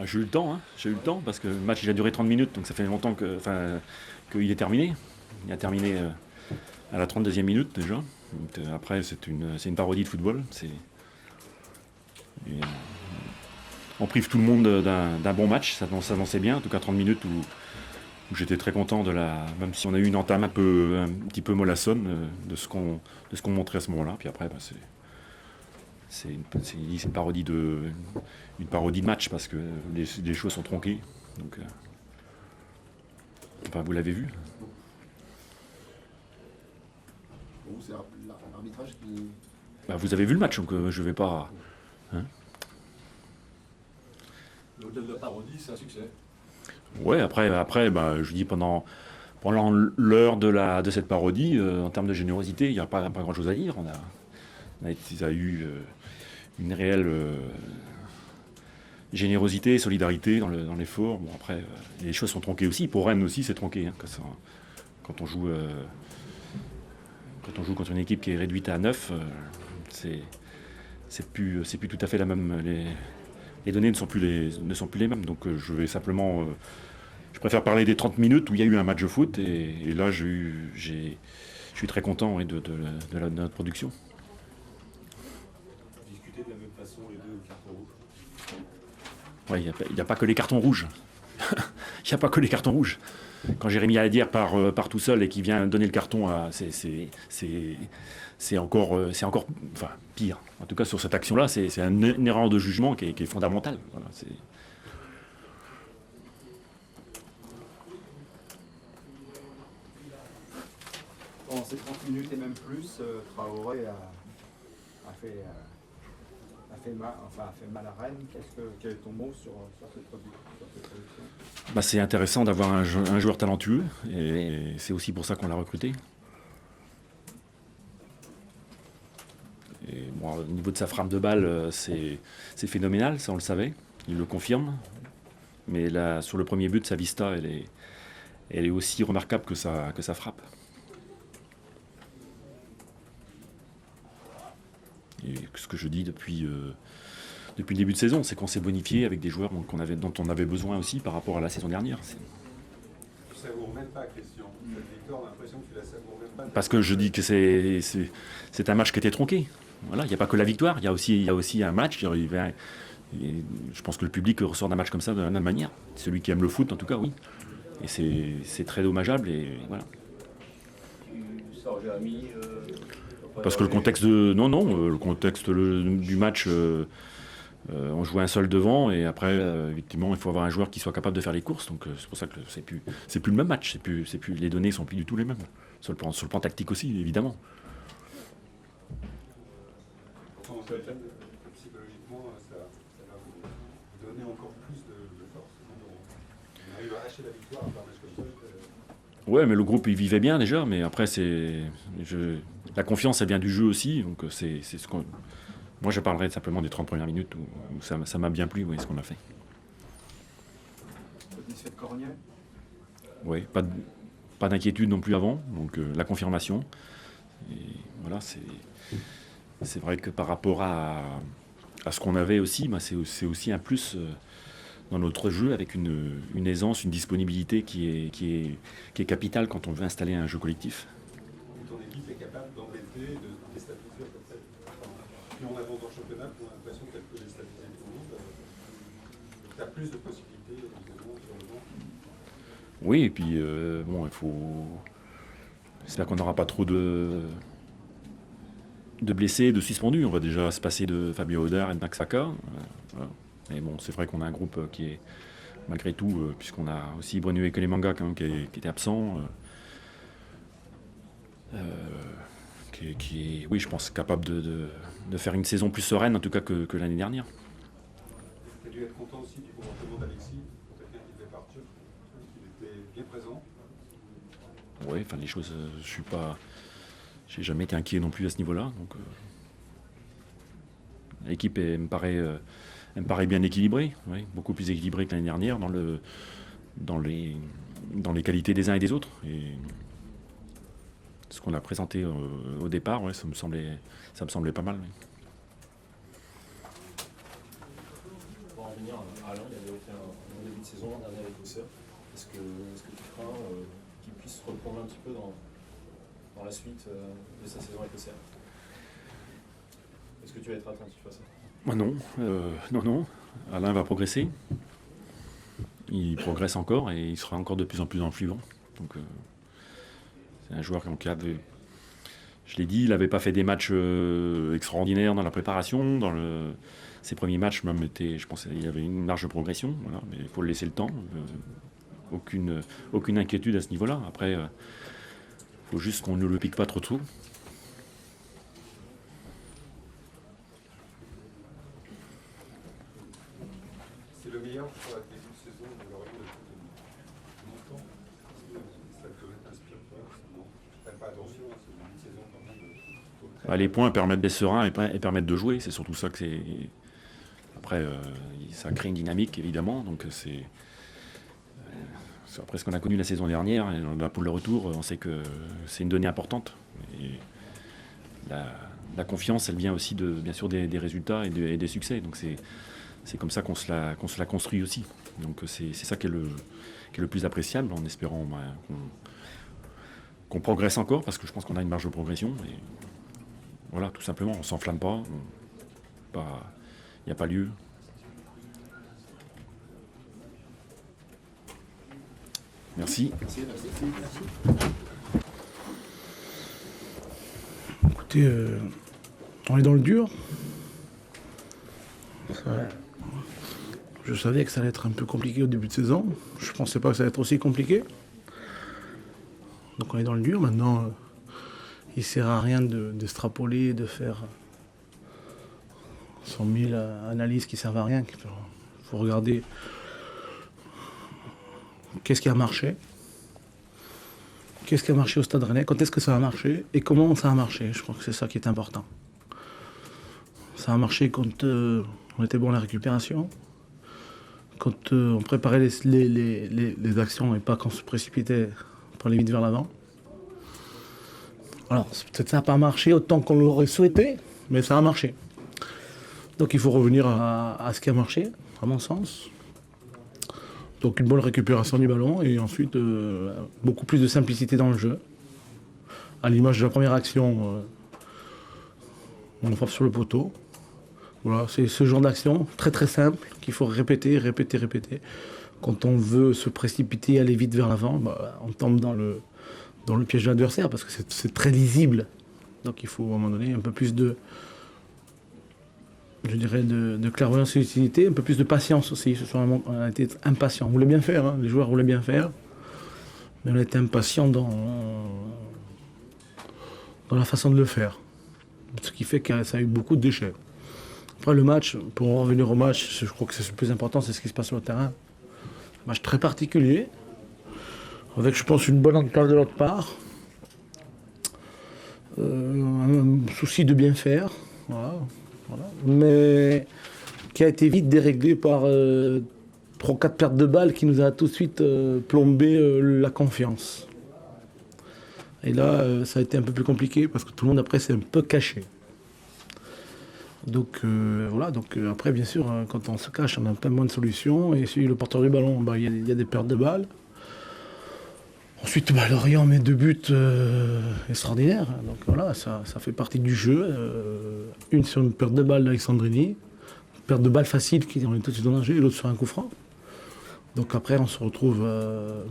J'ai eu le temps, parce que le match il a duré 30 minutes, donc ça fait longtemps qu'il est terminé. Il a terminé à la 32e minute déjà. Donc, après, c'est une parodie de football. On prive tout le monde d'un bon match, ça s'annonçait bien, en tout cas 30 minutes où j'étais très content même si on a eu une entame un petit peu mollassonne de ce qu'on montrait à ce moment-là. Puis après, c'est une parodie de match parce que les choses sont tronquées. Donc, vous l'avez vu. Bon, c'est l'arbitrage qui. Vous avez vu le match, donc je vais pas. Hein. Au-delà de la parodie, c'est un succès. Ouais, après, je dis pendant l'heure de cette parodie, en termes de générosité, il n'y a pas grand-chose à dire. On a eu une réelle générosité, solidarité dans l'effort. Bon, après, les choses sont tronquées aussi. Pour Rennes aussi, c'est tronqué. Hein, quand on joue contre une équipe qui est réduite à 9, c'est plus tout à fait la même. Les données ne sont plus les mêmes. Donc je vais simplement. Je préfère parler des 30 minutes où il y a eu un match de foot. Et là, je suis très content de notre production. Discuter de la même façon les deux cartons rouges. Ouais, il n'y a pas que les cartons rouges. Il n'y a pas que les cartons rouges. Quand Jérémy Alladière part tout seul et qu'il vient donner le carton, c'est encore pire. En tout cas, sur cette action-là, c'est une erreur de jugement qui est fondamentale. Voilà, Pendant ces 30 minutes et même plus, Traoré a fait mal à Rennes. Quel est ton mot sur cette production? C'est intéressant d'avoir un joueur talentueux et c'est aussi pour ça qu'on l'a recruté. Et bon, au niveau de sa frappe de balle, c'est phénoménal, ça on le savait, il le confirme. Mais là, sur le premier but, sa vista, elle est aussi remarquable que sa frappe. Et ce que je dis depuis le début de saison, c'est qu'on s'est bonifié avec des joueurs dont on avait besoin aussi par rapport à la saison dernière. Tu ne savoures même pas, Christian. Cette victoire, on a l'impression que tu la savoures même pas. Parce que je dis que c'est un match qui était tronqué. Voilà, il n'y a pas que la victoire, il y a aussi un match. Je pense que le public ressort d'un match comme ça de la même manière. Celui qui aime le foot, en tout cas, oui. Et c'est très dommageable. Et voilà. Tu sors Jérémy. Parce que le contexte le contexte du match, on jouait un seul devant et après, effectivement, il faut avoir un joueur qui soit capable de faire les courses. Donc c'est pour ça que c'est plus le même match. Les données sont plus du tout les mêmes. Sur le plan tactique aussi, évidemment. Pourtant, psychologiquement, ça va vous donner encore plus de force. On arrive à hacher la victoire par un match comme ça. Ouais, mais le groupe il vivait bien déjà, mais après la confiance elle vient du jeu aussi, donc c'est ce qu'on. Moi je parlerai simplement des 30 premières minutes où ça m'a bien plu, ce qu'on a fait. Satisfait de Cornier? Oui, pas d'inquiétude non plus avant, donc la confirmation. Et voilà, c'est vrai que par rapport à ce qu'on avait aussi, c'est aussi un plus dans notre jeu avec une aisance, une disponibilité qui est capitale quand on veut installer un jeu collectif. Et ton équipe est capable d'embêter, de déstabiliser comme ça. Plus on avance dans le championnat, plus on a l'impression qu'elle peut déstabiliser tout le monde. Tu as plus de possibilités évidemment sur le banc. Oui, et puis il faut. J'espère qu'on n'aura pas trop de blessés, de suspendus. On va déjà se passer de Fabio Oder et de Max Faka. Voilà. Mais bon, c'est vrai qu'on a un groupe qui est, malgré tout, puisqu'on a aussi Bruno Ekelemanga quand même, qui était absent, qui est, oui, je pense, capable de faire une saison plus sereine, en tout cas, que l'année dernière. Tu as dû être content aussi du comportement d'Alexis, pour quelqu'un qui devait partir. Il était bien présent. Oui, les choses, j'ai jamais été inquiet non plus à ce niveau-là. Donc, l'équipe me paraît bien équilibrée, oui, beaucoup plus équilibrée que l'année dernière dans les qualités des uns et des autres. ce qu'on a présenté au départ, ouais, ça me semblait pas mal. Oui. Pour en revenir à Alain, il avait fait un début de saison l'an dernier avec Auxerre. Est-ce que tu crains qu'il puisse reprendre un petit peu dans la suite de sa saison avec Auxerre? Est-ce que tu vas être attentif à ça? Moi non, non. Alain va progresser. Il progresse encore et il sera encore de plus en plus influent. Donc c'est un joueur qui avait, je l'ai dit, il n'avait pas fait des matchs extraordinaires dans la préparation. Ses premiers matchs même je pense qu'il y avait une large progression. Voilà, mais il faut le laisser le temps. Aucune inquiétude à ce niveau-là. Après, il faut juste qu'on ne le pique pas trop tôt. C'est le meilleur pour la début de saison de Lorient depuis longtemps. Ça te inspire pas? Non, faites pas attention, c'est une saison quand même. Les points permettent d'être serein et permettent de jouer. C'est surtout ça que c'est. Après, ça crée une dynamique, évidemment. Donc c'est après ce qu'on a connu la saison dernière, et pour le retour, on sait que c'est une donnée importante. Et la confiance, elle vient aussi bien sûr des résultats et des succès. Donc c'est comme ça qu'on se la construit aussi. Donc c'est ça qui est le plus appréciable, en espérant qu'on progresse encore, parce que je pense qu'on a une marge de progression. Et voilà, tout simplement, on ne s'enflamme pas. Il n'y a pas lieu. Merci. Écoutez, on est dans le dur. Je savais que ça allait être un peu compliqué au début de saison. Je ne pensais pas que ça allait être aussi compliqué. Donc on est dans le dur. Maintenant, il ne sert à rien d'extrapoler, de faire 100 000 analyses qui ne servent à rien. Il faut regarder qu'est-ce qui a marché. Qu'est-ce qui a marché au Stade Rennais? Quand est-ce que ça a marché? Et comment ça a marché? Je crois que c'est ça qui est important. Ça a marché quand on était bon à la récupération, quand on préparait les actions et pas quand on se précipitait pour aller vite vers l'avant. Alors, peut-être ça n'a pas marché autant qu'on l'aurait souhaité, mais ça a marché. Donc il faut revenir à ce qui a marché, à mon sens. Donc une bonne récupération du ballon et ensuite beaucoup plus de simplicité dans le jeu. À l'image de la première action, on frappe sur le poteau. Voilà, c'est ce genre d'action très très simple qu'il faut répéter. Quand on veut se précipiter, aller vite vers l'avant, on tombe dans le piège de l'adversaire parce que c'est très lisible. Donc il faut à un moment donné un peu plus de clairvoyance et d'utilité, un peu plus de patience aussi. On a été impatients. On voulait bien faire, hein, les joueurs voulaient bien faire, mais on a été impatients dans la façon de le faire. Ce qui fait que ça a eu beaucoup de déchets. Après le match, pour en revenir au match, je crois que c'est le plus important, c'est ce qui se passe sur le terrain. Un match très particulier, avec je pense une bonne entente de l'autre part, un souci de bien faire, voilà. Mais qui a été vite déréglé par 3 ou 4 pertes de balles qui nous a tout de suite plombé la confiance. Et là, ça a été un peu plus compliqué parce que tout le monde après s'est un peu caché. Donc voilà, après bien sûr, quand on se cache, on a plein moins de solutions. Et si le porteur du ballon, il y a des pertes de balles. Ensuite, Lorient met 2 buts extraordinaires. Donc voilà, ça fait partie du jeu. Une sur une perte de balle d'Alexandrini, une perte de balle facile qui on est tout de suite en danger, et l'autre sur un coup franc. Donc après, on se retrouve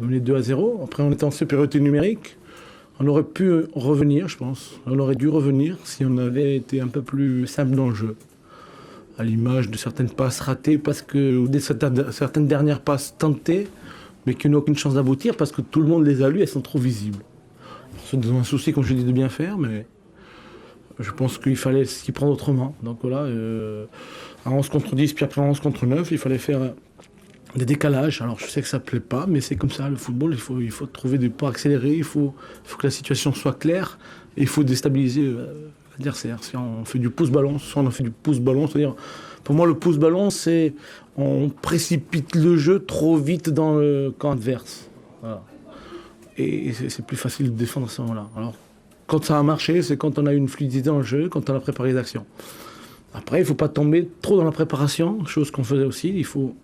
mené 2-0. Après, on était en supériorité numérique. On aurait pu revenir, je pense. On aurait dû revenir si on avait été un peu plus simple dans le jeu. À l'image de certaines passes ratées, ou certaines dernières passes tentées, mais qui n'ont aucune chance d'aboutir parce que tout le monde les a lues, elles sont trop visibles. C'est un souci, comme je dis, de bien faire, mais je pense qu'il fallait s'y prendre autrement. Donc voilà, à 11 contre 10, puis après à 11 contre 9, il fallait faire des décalages. Alors je sais que ça ne plaît pas, mais c'est comme ça, le football, il faut trouver des pas accélérés, il faut que la situation soit claire, et il faut déstabiliser l'adversaire. Si on fait du pouce-ballon, soit on fait du pouce-ballon, c'est-à-dire, pour moi le pouce-ballon, c'est on précipite le jeu trop vite dans le camp adverse. Voilà. Et c'est plus facile de défendre à ce moment-là. Alors Quand ça a marché, c'est quand on a eu une fluidité dans le jeu, quand on a préparé les actions. Après, il ne faut pas tomber trop dans la préparation, chose qu'on faisait aussi. Il faut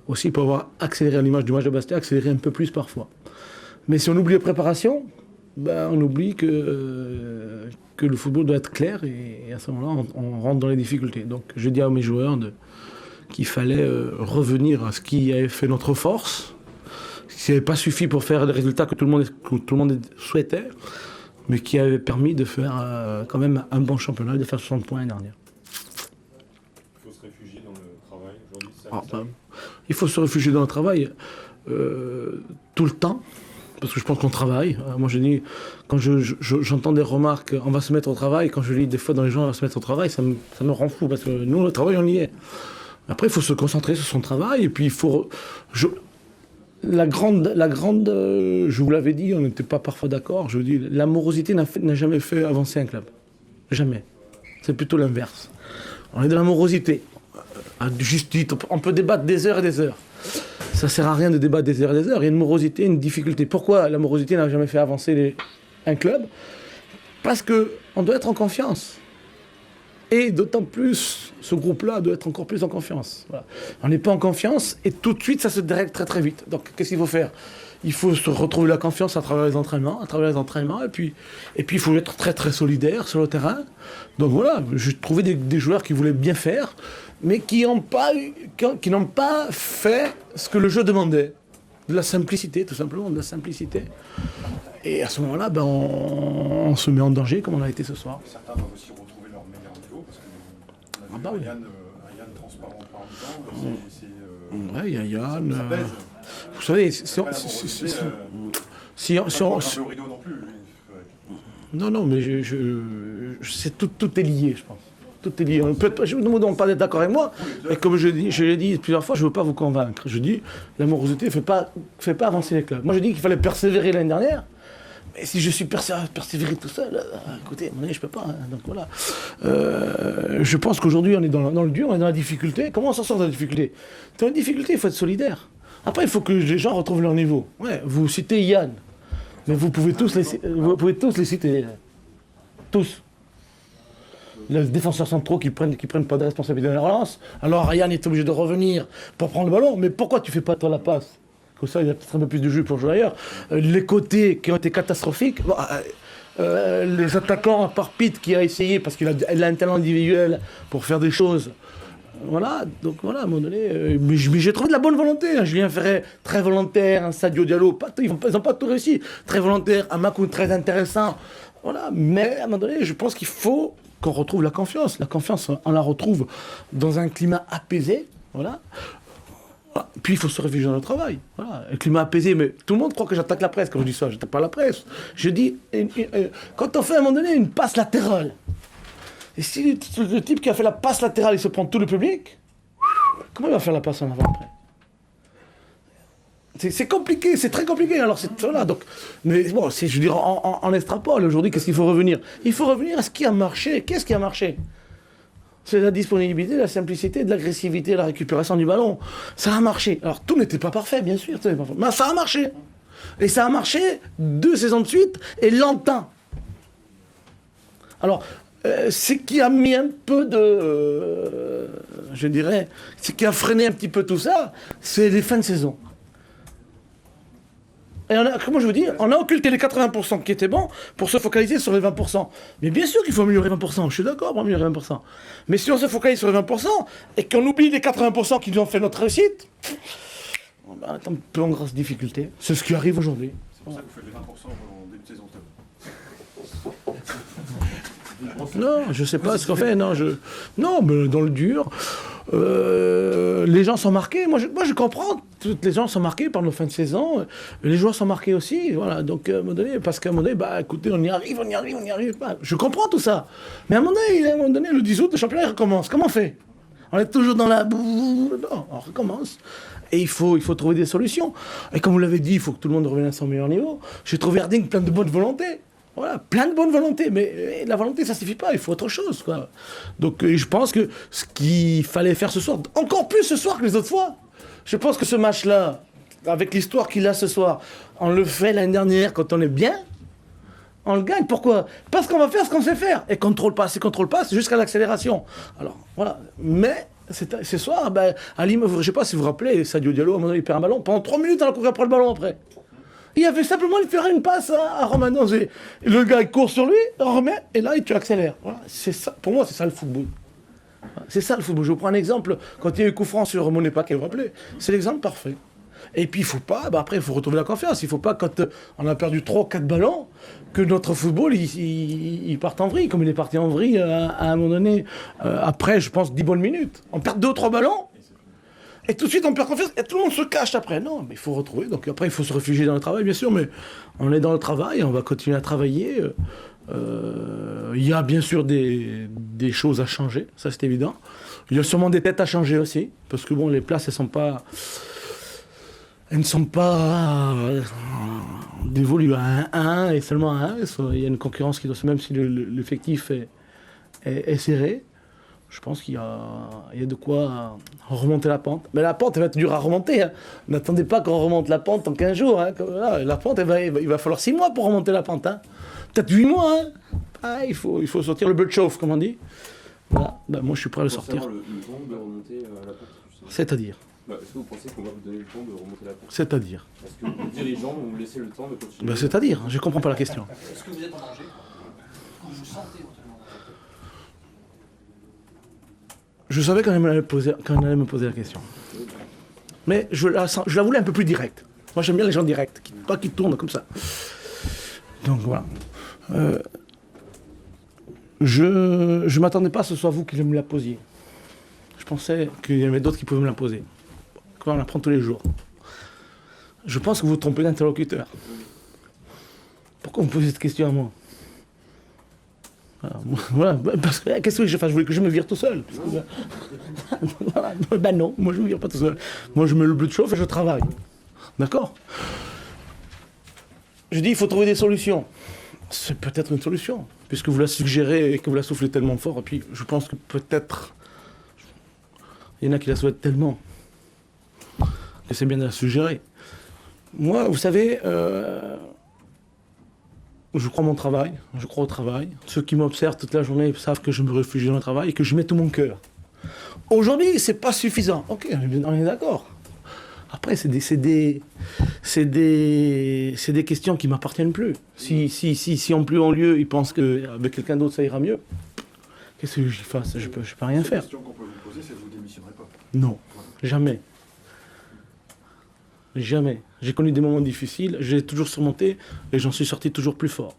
aussi, pour avoir accéléré à l'image du match de Bastia, accélérer un peu plus parfois. Mais si on oublie la préparation, on oublie que le football doit être clair et à ce moment-là, on rentre dans les difficultés. Donc je dis à mes joueurs qu'il fallait revenir à ce qui avait fait notre force, ce qui n'avait pas suffi pour faire les résultats que tout le monde souhaitait, mais qui avait permis de faire quand même un bon championnat, de faire 60 points l'année dernière. Il faut se réfugier dans le travail aujourd'hui. Il faut se réfugier dans le travail tout le temps, parce que je pense qu'on travaille. Moi je dis, quand j'entends des remarques, on va se mettre au travail, quand je lis des fois dans les gens, on va se mettre au travail, ça me rend fou, parce que nous, le travail, on y est. Après, il faut se concentrer sur son travail, et puis il faut... La grande, je vous l'avais dit, on n'était pas parfois d'accord, je vous dis, la morosité n'a jamais fait avancer un club. Jamais. C'est plutôt l'inverse. On est de la morosité. Juste dit, on peut débattre des heures et des heures. Ça sert à rien de débattre des heures et des heures. Il y a une morosité, une difficulté. Pourquoi la morosité n'a jamais fait avancer un club? Parce qu'on doit être en confiance. Et d'autant plus, ce groupe-là doit être encore plus en confiance. Voilà. On n'est pas en confiance et tout de suite, ça se dérègle très très vite. Donc, qu'est-ce qu'il faut faire? Il faut se retrouver la confiance à travers les entraînements, et puis il faut être très très solidaire sur le terrain. Donc voilà, j'ai trouvé des joueurs qui voulaient bien faire, mais qui n'ont pas fait ce que le jeu demandait. De la simplicité, tout simplement, de la simplicité. Et à ce moment-là, on se met en danger comme on a été ce soir. Certains doivent aussi retrouver leur meilleur niveau, parce qu'on a vu un Yann transparent par le temps. Ouais, il y a Yann. Ça pèse. Vous savez, non, mais tout est lié, je pense. Tout est lié. Je ne me demande pas d'être d'accord avec moi, mais comme je l'ai dit plusieurs fois, je ne veux pas vous convaincre. Je dis, la morosité ne fait pas avancer les clubs. Moi, je dis qu'il fallait persévérer l'année dernière, mais si je suis persévéré tout seul, écoutez, à un moment donné, je ne peux pas. Hein, donc voilà. Je pense qu'aujourd'hui, on est dans le dur, on est dans la difficulté. Comment on s'en sort de la difficulté? Dans la difficulté, il faut être solidaire. Après, il faut que les gens retrouvent leur niveau. Ouais, vous citez Yann, mais vous pouvez tous les citer. Tous. Les défenseurs centraux qui prennent pas de responsabilité dans la relance. Alors Yann est obligé de revenir pour prendre le ballon. Mais pourquoi tu fais pas toi la passe? Comme ça, il y a peut-être un peu plus de jus pour jouer ailleurs. Les côtés qui ont été catastrophiques. Les attaquants, par Pitt qui a essayé, parce qu'il a un talent individuel pour faire des choses. Voilà, donc voilà, à un moment donné, mais j'ai trouvé de la bonne volonté. Un Julien Ferret, très volontaire, un Sadio Diallo, ils n'ont pas tout réussi. Très volontaire, un Makoun très intéressant. Voilà, mais à un moment donné, je pense qu'il faut qu'on retrouve la confiance. La confiance, on la retrouve dans un climat apaisé. Voilà. Puis il faut se réfugier dans le travail. Voilà. Un climat apaisé, mais tout le monde croit que j'attaque la presse quand je dis ça. Je n'attaque pas la presse. Je dis, quand on fait à un moment donné une passe latérale, et si le type qui a fait la passe latérale, il se prend tout le public, comment il va faire la passe en avant après? C'est compliqué, c'est très compliqué. Alors voilà, donc, mais bon, je veux dire, en extrapole aujourd'hui, qu'est-ce qu'il faut revenir? Il faut revenir à ce qui a marché. Qu'est-ce qui a marché? C'est la disponibilité, la simplicité, de l'agressivité, la récupération du ballon. Ça a marché. Alors tout n'était pas parfait, bien sûr, mais ça a marché. Et ça a marché 2 saisons de suite et longtemps. Alors, ce qui a mis un peu de... je dirais, ce qui a freiné un petit peu tout ça, c'est les fins de saison. Et comment je vous dis, on a occulté les 80% qui étaient bons pour se focaliser sur les 20%. Mais bien sûr qu'il faut améliorer 20%, je suis d'accord pour améliorer 20%. Mais si on se focalise sur les 20% et qu'on oublie les 80% qui nous ont fait notre réussite, on est un peu en grosse difficulté. C'est ce qui arrive aujourd'hui. C'est pour ça que vous faites les 20% en début de saison. Non, je sais pas ce qu'on fait. Non, mais dans le dur, les gens sont marqués. Moi, je comprends. Toutes les gens sont marqués par nos fins de saison. Les joueurs sont marqués aussi. Voilà. Donc, à un moment donné, parce qu'à un moment donné, écoutez, on y arrive pas. Je comprends tout ça. Mais à un moment donné, le 10 août, le championnat recommence. Comment on fait? On est toujours dans la... Non, on recommence. Et il faut trouver des solutions. Et comme vous l'avez dit, il faut que tout le monde revienne à son meilleur niveau. J'ai trouvé Herding plein de bonne volonté. Voilà, plein de bonne volonté, mais la volonté, ça ne suffit pas, il faut autre chose, quoi. Donc je pense que ce qu'il fallait faire ce soir, encore plus ce soir que les autres fois, je pense que ce match-là, avec l'histoire qu'il a ce soir, on le fait l'année dernière quand on est bien, On le gagne, pourquoi? Parce qu'on va faire ce qu'on sait faire. Et contrôle passe, jusqu'à l'accélération. Alors, voilà. Mais, ce soir, ben, je ne sais pas si vous vous rappelez, Sadio Diallo, à un moment donné, il perd un ballon. Pendant 3 minutes, on a couru après le ballon après. Il avait simplement de faire une passe à Romano. Le gars, il court sur lui, on remet, et là, tu accélères. Voilà. C'est ça, pour moi, c'est ça le football. C'est ça le football. Je vous prends un exemple. Quand il y a eu coup franc sur Monépa, qui vous rappelez, c'est l'exemple parfait. Et puis, il faut pas, après, il faut retrouver la confiance. Il ne faut pas, quand on a perdu 3 ou 4 ballons, que notre football, il parte en vrille, comme il est parti en vrille à un moment donné, après, je pense, 10 bonnes minutes. On perd 2 ou 3 ballons, et tout de suite, on perd confiance, et tout le monde se cache après. Non, mais il faut retrouver. Donc après, il faut se réfugier dans le travail, bien sûr, mais on est dans le travail, on va continuer à travailler. Il y a bien sûr des choses à changer, ça c'est évident. Il y a sûrement des têtes à changer aussi, parce que bon, les places, elles ne sont pas dévolues à un et seulement à un. Il y a une concurrence qui doit, même si l'effectif est serré, je pense qu'il y a de quoi remonter la pente. Mais la pente, elle va être dure à remonter. Hein. N'attendez pas qu'on remonte la pente en 15 jours. Hein. La pente, il va falloir 6 mois pour remonter la pente. Hein. Peut-être 8 mois. Hein. Ah, il faut sortir le bleu de chauffe, comme on dit. Voilà. Ben, moi, je suis prêt à le sortir. Le temps de remonter la pente. C'est-à-dire Est-ce que vous pensez qu'on va vous donner le temps de remonter la pente? C'est-dire Est-ce que les dirigeants vont vous laisser le temps de continuer? ben, c'est-à-dire, je ne comprends pas la question. Est-ce que vous êtes en danger? Vous vous sentez éventuellement en danger? Je savais quand elle allait me poser la question. Mais je la voulais un peu plus directe. Moi, j'aime bien les gens directs, pas qui tournent comme ça. Donc, voilà. Je ne m'attendais pas à ce soit vous qui me la posiez. Je pensais qu'il y avait d'autres qui pouvaient me la poser. Comment on la prend tous les jours. Je pense que vous vous trompez d'interlocuteur. Pourquoi vous posez cette question à moi? Voilà, parce que qu'est-ce que je fasse? Je voulais que je me vire tout seul. Voilà. Ben non, moi je ne me vire pas tout seul. Moi je mets le bleu de chauffe et je travaille. D'accord? Je dis il faut trouver des solutions. C'est peut-être une solution, puisque vous la suggérez et que vous la soufflez tellement fort. Et puis je pense que peut-être il y en a qui la souhaitent tellement que c'est bien de la suggérer. Moi, vous savez, je crois mon travail, je crois au travail. Ceux qui m'observent toute la journée savent que je me réfugie dans le travail et que je mets tout mon cœur. Aujourd'hui, c'est pas suffisant. Ok, on est d'accord. Après, c'est des questions qui m'appartiennent plus. Si en plus en lieu, ils pensent qu'avec quelqu'un d'autre, ça ira mieux, qu'est-ce que j'y fasse? Je peux rien faire. La question qu'on peut vous poser, c'est que vous ne démissionnerez pas. Non, jamais. Jamais. J'ai connu des moments difficiles, j'ai toujours surmonté et j'en suis sorti toujours plus fort.